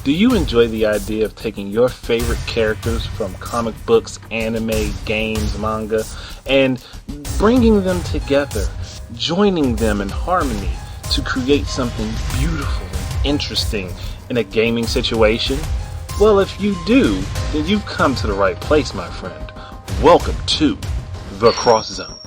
Do you enjoy the idea of taking your favorite characters from comic books, anime, games, manga, and bringing them together, joining them in harmony to create something beautiful and interesting in a gaming situation? Well, if you do, then you've come to the right place, my friend. Welcome to The Cross Zone.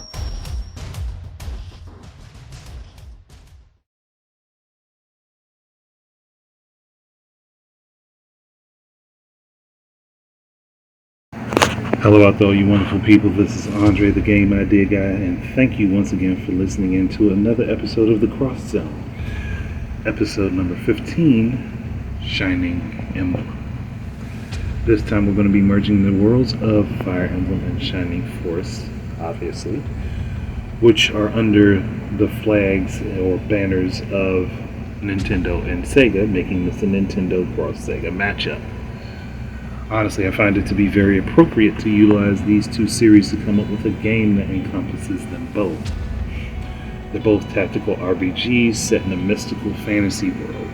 Hello out there, you wonderful people. This is Andre, the Game Idea Guy, and thank you once again for listening in to another episode of The Cross Zone. Episode number 15, Shining Emblem. This time we're going to be merging the worlds of Fire Emblem and Shining Force, obviously, which are under the flags or banners of Nintendo and Sega, making this a Nintendo Cross Sega matchup. Honestly, I find it to be very appropriate to utilize these two series to come up with a game that encompasses them both. They're both tactical RPGs set in a mystical fantasy world.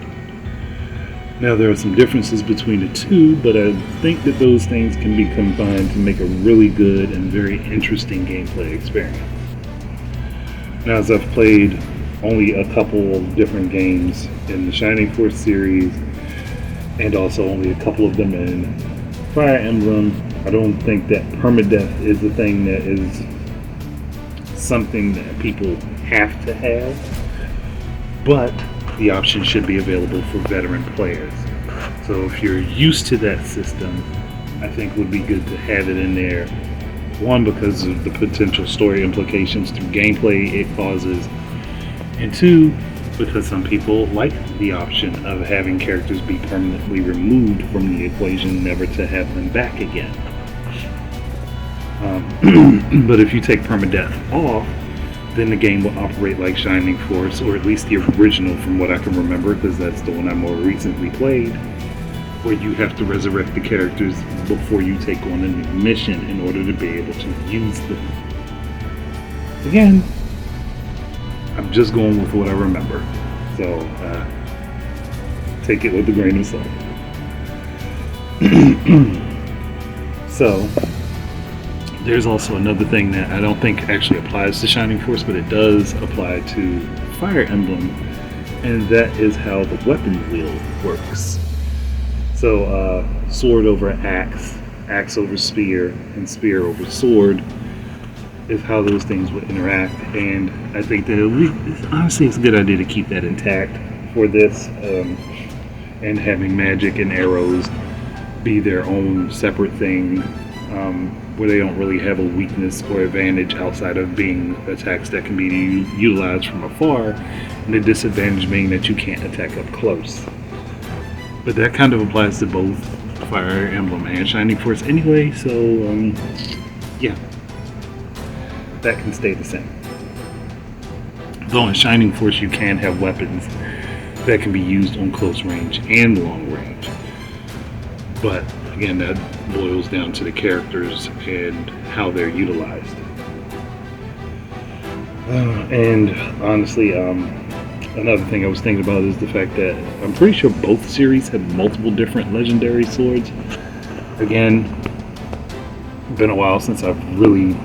Now, there are some differences between the two, but I think that those things can be combined to make a really good and very interesting gameplay experience. Now, as I've played only a couple of different games in the Shining Force series, and also only a couple of them in Fire Emblem, I don't think that permadeath is a thing that is something that people have to have, but the option should be available for veteran players. So if you're used to that system, I think it would be good to have it in there. One, because of the potential story implications through gameplay it causes, and two, because some people like the option of having characters be permanently removed from the equation, never to have them back again. But if you take permadeath off, then the game will operate like Shining Force, or at least the original from what I can remember, because that's the one I more recently played, where you have to resurrect the characters before you take on a new mission in order to be able to use them. Again, I'm just going with what I remember, so take it with a grain of salt. So, there's also another thing that I don't think actually applies to Shining Force, but it does apply to Fire Emblem, and that is how the weapon wheel works. So, sword over axe, axe over spear, and spear over sword is how those things would interact, and I think that honestly it's a good idea to keep that intact for this, and having magic and arrows be their own separate thing, where they don't really have a weakness or advantage outside of being attacks that can be utilized from afar, and the disadvantage being that you can't attack up close. But that kind of applies to both Fire Emblem and Shining Force anyway, so yeah, that can stay the same. Though in Shining Force you can have weapons that can be used on close range and long range. But again, that boils down to the characters and how they're utilized. And honestly, another thing I was thinking about is the fact that I'm pretty sure both series have multiple different legendary swords. Again, been a while since I've really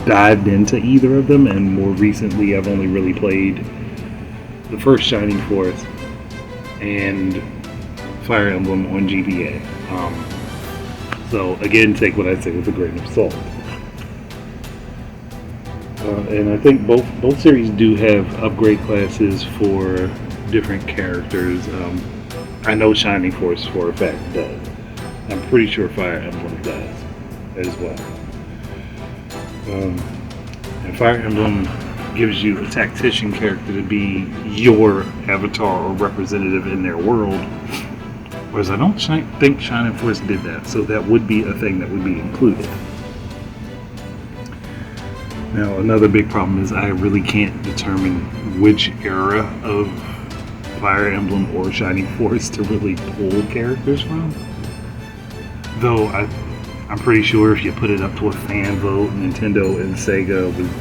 dived into either of them, and more recently I've only really played the first Shining Force and Fire Emblem on GBA. So again, take what I say with a grain of salt. And I think both series do have upgrade classes for different characters. I know Shining Force for a fact does. I'm pretty sure Fire Emblem does as well. And Fire Emblem gives you a tactician character to be your avatar or representative in their world, whereas I don't think Shining Force did that, so that would be a thing that would be included. Now, another big problem is I really can't determine which era of Fire Emblem or Shining Force to really pull characters from, though I'm pretty sure if you put it up to a fan vote, Nintendo and Sega would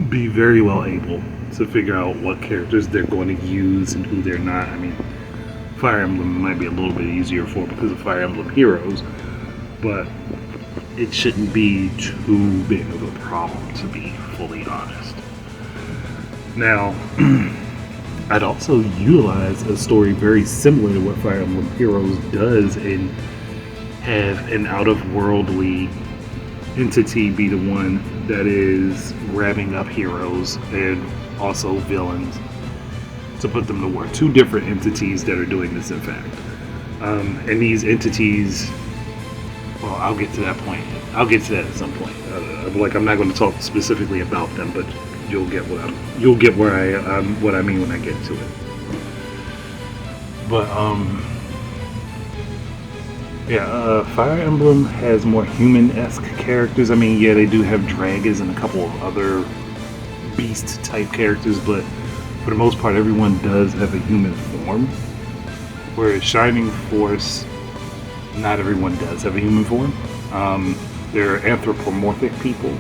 be very well able to figure out what characters they're going to use and who they're not. I mean, Fire Emblem might be a little bit easier for because of Fire Emblem Heroes, but it shouldn't be too big of a problem, to be fully honest. Now, I'd also utilize a story very similar to what Fire Emblem Heroes does and have an out-of-worldly entity be the one that is grabbing up heroes and also villains to put them to war. Two different entities that are doing this, in fact. And these entities, well, I'll get to that point. I'll get to that at some point. I'm not going to talk specifically about them, but you'll get what I mean when I get to it. But Fire Emblem has more human-esque characters. I mean, yeah, they do have dragons and a couple of other beast-type characters, but for the most part, everyone does have a human form. Whereas Shining Force, not everyone does have a human form. There are anthropomorphic people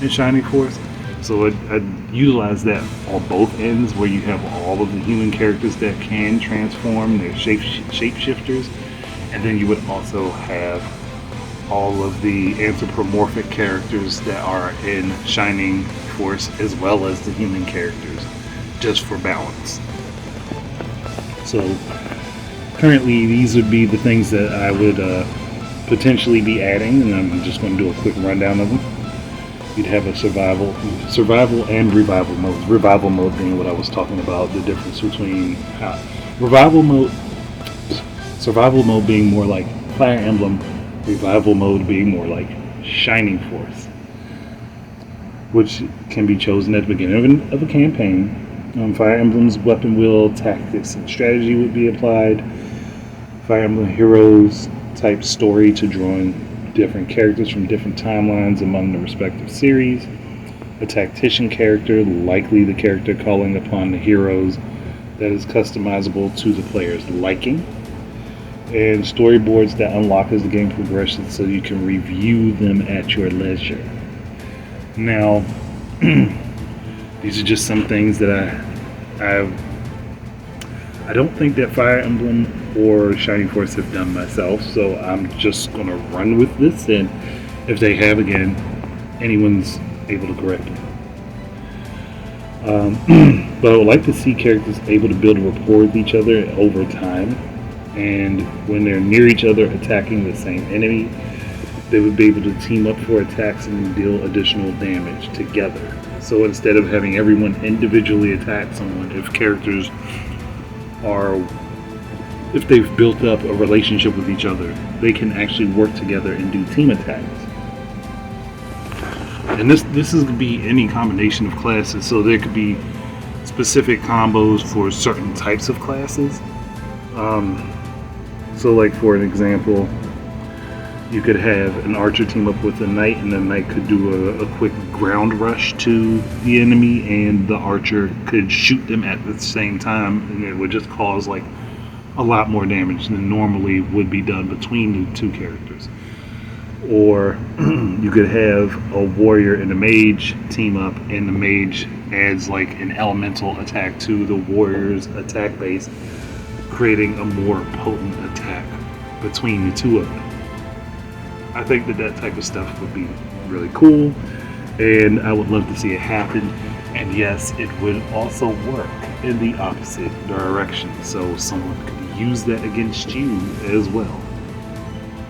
in Shining Force. So I'd utilize that on both ends, where you have all of the human characters that can transform, they're shapeshifters, and then you would also have all of the anthropomorphic characters that are in Shining Force, as well as the human characters, just for balance. So currently these would be the things that I would potentially be adding, and I'm just going to do a quick rundown of them. You'd have a survival and revival modes. Revival mode being what I was talking about, the difference between survival mode being more like Fire Emblem, revival mode being more like Shining Force, which can be chosen at the beginning of a campaign. Fire Emblem's weapon wheel, tactics, and strategy would be applied. Fire Emblem Heroes type story to drawing different characters from different timelines among the respective series. A tactician character, likely the character calling upon the heroes, that is customizable to the player's liking. And storyboards that unlock as the game progresses so you can review them at your leisure. Now, these are just some things that I don't think that Fire Emblem or Shining Force have done myself, so I'm just going to run with this, and if they have, again, anyone's able to correct me. But I would like to see characters able to build rapport with each other over time, and when they're near each other attacking the same enemy, they would be able to team up for attacks and deal additional damage together. So instead of having everyone individually attack someone, if they've built up a relationship with each other, they can actually work together and do team attacks. And this is going to be any combination of classes, so there could be specific combos for certain types of classes. So like for an example, you could have an archer team up with a knight, and the knight could do a quick ground rush to the enemy, and the archer could shoot them at the same time, and it would just cause like a lot more damage than normally would be done between the two characters. Or you could have a warrior and a mage team up, and the mage adds like an elemental attack to the warrior's attack base, creating a more potent attack between the two of them. I think that type of stuff would be really cool, and I would love to see it happen. And yes, it would also work in the opposite direction, so someone could use that against you as well.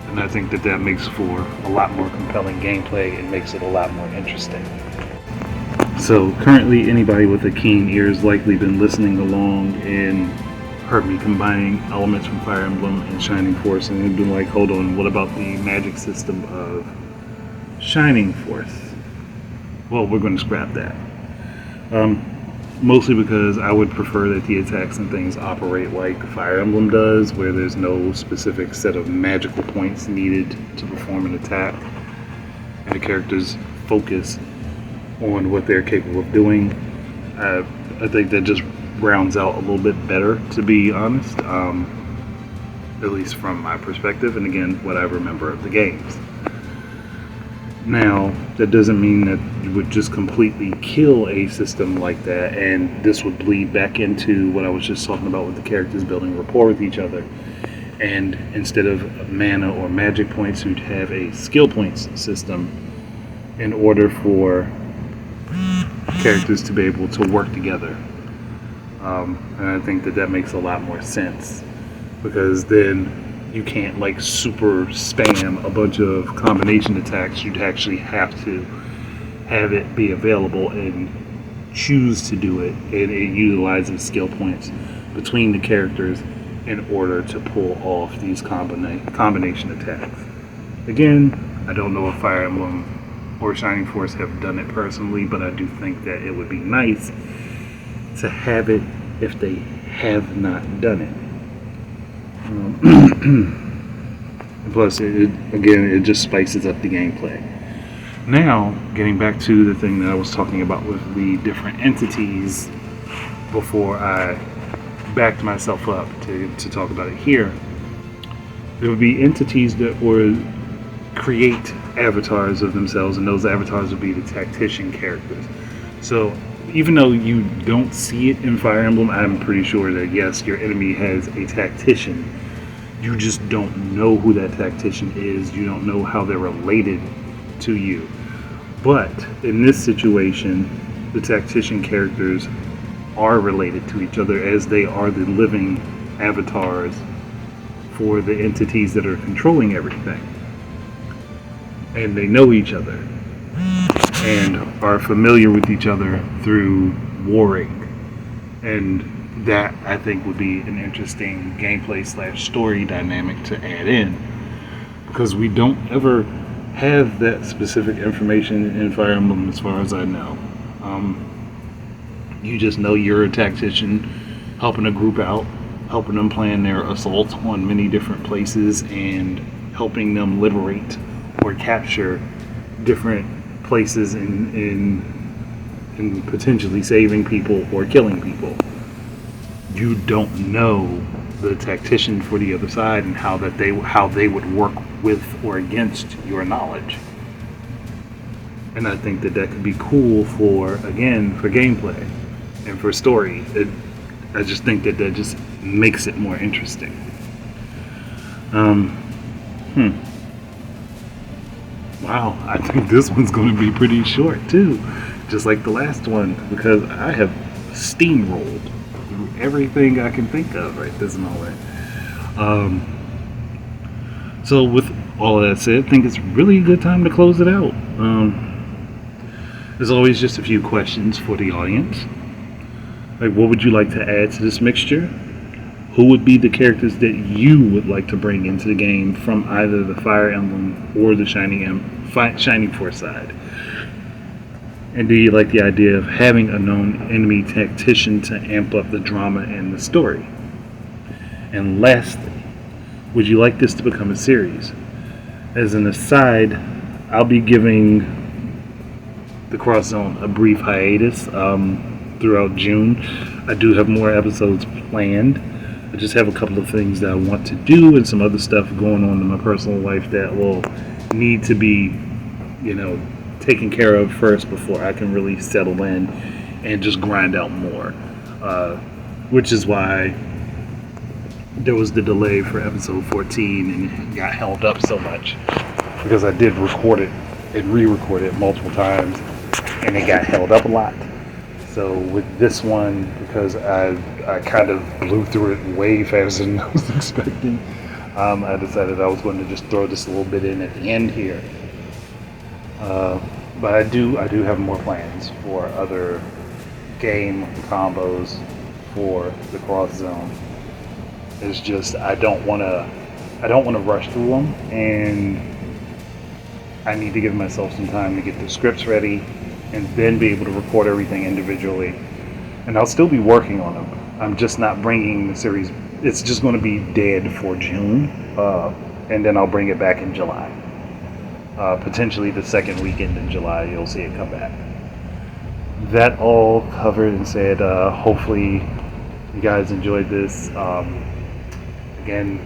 And I think that makes for a lot more compelling gameplay and makes it a lot more interesting. So currently anybody with a keen ear has likely been listening along and heard me combining elements from Fire Emblem and Shining Force, and they've been like, hold on, what about the magic system of Shining Force? Well, we're going to scrap that. Mostly because I would prefer that the attacks and things operate like Fire Emblem does, where there's no specific set of magical points needed to perform an attack, and the characters focus on what they're capable of doing. I think that just rounds out a little bit better, to be honest, at least from my perspective, and again, what I remember of the games. Now, that doesn't mean that you would just completely kill a system like that, and this would bleed back into what I was just talking about with the characters building rapport with each other. And instead of mana or magic points, you'd have a skill points system in order for characters to be able to work together. And I think that that makes a lot more sense, because then you can't like super spam a bunch of combination attacks. You'd actually have to have it be available and choose to do it, and it utilizes skill points between the characters in order to pull off these combination attacks. Again, I don't know if Fire Emblem or Shining Force have done it personally, but I do think that it would be nice to have it if they have not done it. Plus, it just spices up the gameplay. Now, getting back to the thing that I was talking about with the different entities before I backed myself up to talk about it here, there would be entities that would create avatars of themselves, and those avatars would be the tactician characters. So, even though you don't see it in Fire Emblem, I'm pretty sure that yes, your enemy has a tactician. You just don't know who that tactician is. You don't know how they're related to you. But in this situation, the tactician characters are related to each other, as they are the living avatars for the entities that are controlling everything. And they know each other and are familiar with each other through warring. And that, I think, would be an interesting gameplay / story dynamic to add in, because we don't ever have that specific information in Fire Emblem as far as I know. You just know you're a tactician helping a group out, helping them plan their assault on many different places, and helping them liberate or capture different places in potentially saving people or killing people. You don't know the tactician for the other side and how they would work with or against your knowledge. And I think that could be cool for gameplay and for story. I just think that just makes it more interesting. Wow, I think this one's going to be pretty short too, just like the last one, because I have steamrolled through everything I can think of right this moment. So with all of that said, I think it's really a good time to close it out. There's always just a few questions for the audience. Like, what would you like to add to this mixture? Who would be the characters that you would like to bring into the game from either the Fire Emblem or the Shining Force side? And do you like the idea of having a known enemy tactician to amp up the drama and the story? And lastly, would you like this to become a series? As an aside, I'll be giving the Cross Zone a brief hiatus throughout June. I do have more episodes planned. I just have a couple of things that I want to do and some other stuff going on in my personal life that will need to be, taken care of first before I can really settle in and just grind out more. Which is why there was the delay for episode 14 and it got held up so much, because I did record it and re-record it multiple times and it got held up a lot. So with this one, because I kind of blew through it way faster than I was expecting, I decided I was going to just throw this a little bit in at the end here. But I do have more plans for other game combos for the Cross Zone. It's just I don't want to rush through them, and I need to give myself some time to get the scripts ready and then be able to record everything individually. And I'll still be working on them. I'm just not bringing the series. It's just going to be dead for June, and then I'll bring it back in July. Potentially the second weekend in July, you'll see it come back. That all covered and said, hopefully you guys enjoyed this. Again,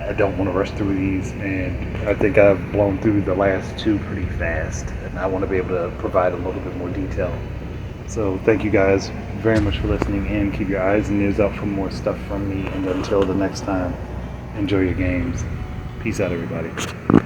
I don't want to rush through these, and I think I've blown through the last two pretty fast, and I want to be able to provide a little bit more detail. So thank you guys very much for listening, and keep your eyes and ears out for more stuff from me. And until the next time, enjoy your games. Peace out, everybody.